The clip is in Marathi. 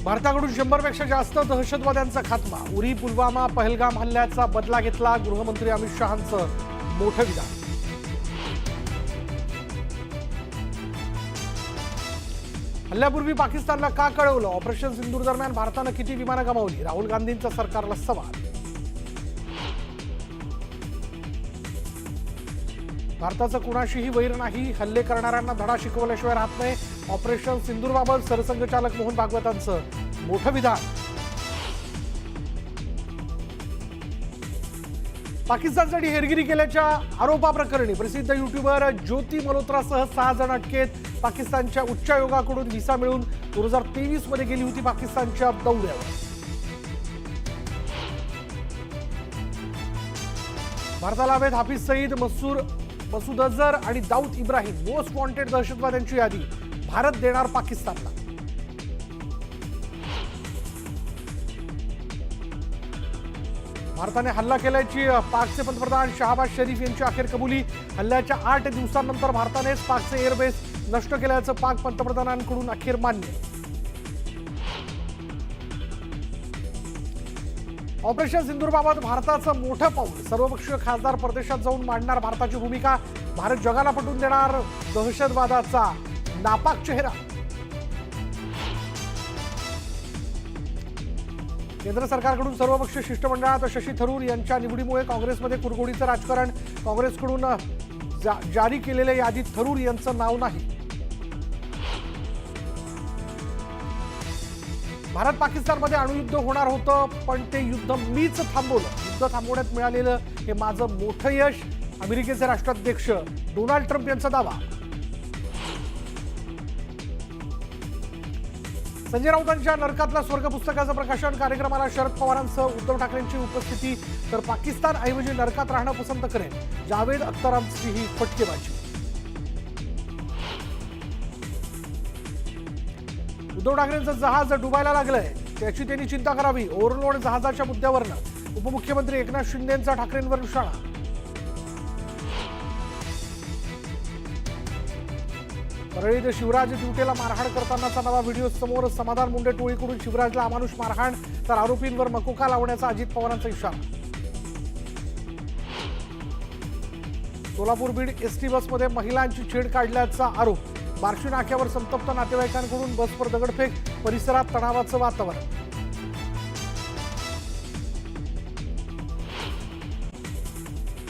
भारताकडून 100 पेक्षा जास्त दहशतवाद्यांचा खात्मा। उरी पुलवामा पहलगाम हल्ल्याचा बदला घेतला। गृहमंत्री अमित शहांचं मोठं विधान। हल्ल्यापूर्वी पाकिस्तानला का कळवलं? ऑपरेशन सिंदूर दरम्यान भारतानं किती विमानं गमावली? राहुल गांधींचा सरकारला सवाल। भारताचं कुणाशीही वैर नाही, हल्ले करणाऱ्यांना धडा शिकवल्याशिवाय राहत नाही। ऑपरेशन सिंदूरबाबत सरसंघचालक मोहन भागवतांचं मोठं विधान। पाकिस्तानसाठी हेरगिरी केल्याच्या आरोपाप्रकरणी प्रसिद्ध युट्यूबर ज्योती मल्होत्रासह 6 जण अटकेत। पाकिस्तानच्या उच्चायोगाकडून व्हिसा मिळून 2023 मध्ये गेली होती पाकिस्तानच्या दौऱ्यावर। भारताला अवैध हाफिज सईद, मसूद अझहर आणि दाऊद इब्राहिम मोस्ट वॉन्टेड दहशतवाद्यांची यादी भारत देणार पाकिस्तानला। भारताने हल्ला केल्याची पाकचे पंतप्रधान शहबाज शरीफ यांची अखेर कबुली। हल्ल्याच्या 8 दिवसांनंतर भारतानेच पाकचे एअरबेस नष्ट केल्याचं पाक पंतप्रधानांकडून अखेर मान्य। ऑपरेशन सिंदूरबाबत भारताचं मोठं पाऊल। सर्वपक्षीय खासदार परदेशात जाऊन मांडणार भारताची भूमिका। भारत जगाला पटवून देणार दहशतवादाचा नापाक चेहरा। केंद्र सरकारकडून सर्वपक्षीय शिष्टमंडळात शशी थरूर यांच्या निवडीमुळे काँग्रेसमध्ये कुरघोडीचं राजकारण। काँग्रेसकडून जारी केलेल्या यादीत थरूर यांचं नाव नाही। भारत पाकिस्तानमध्ये अणुयुद्ध होणार होतं, पण ते युद्ध मीच थांबवलं। युद्ध थांबवण्यात मिळालेलं हे माझं मोठं यश। अमेरिकेचे राष्ट्राध्यक्ष डोनाल्ड ट्रम्प यांचा दावा। संजय राऊतांच्या नरकातला स्वर्ग पुस्तकाचं प्रकाशन कार्यक्रमाला शरद पवारांसह उद्धव ठाकरेंची उपस्थिती। तर पाकिस्तान ऐवजी नरकात राहणं पसंत करेल, जावेद अख्तरांची ही फटकेबाजी। उद्धव ठाकरेंचं जहाज डुबायला लागलंय, त्याची त्यांनी चिंता करावी। ओव्हरलोड जहाजाच्या मुद्द्यावरनं उपमुख्यमंत्री एकनाथ शिंदेंचा ठाकरेंवर निशाणा। परळीत शिवराज दिवटेला मारहाण करतानाचा नवा व्हिडिओ समोर। समाधान मुंडे टोळीकडून शिवराजला अमानुष मारहाण, तर आरोपींवर मकोका लावण्याचा अजित पवारांचा इशारा। सोलापूर बीड एसटी बसमध्ये महिलांची छेड काढल्याचा आरोप। बार्शी नाक्यावर संतप्त नातेवाईकांकडून बसवर दगडफेक, परिसरात तणावाचं वातावरण।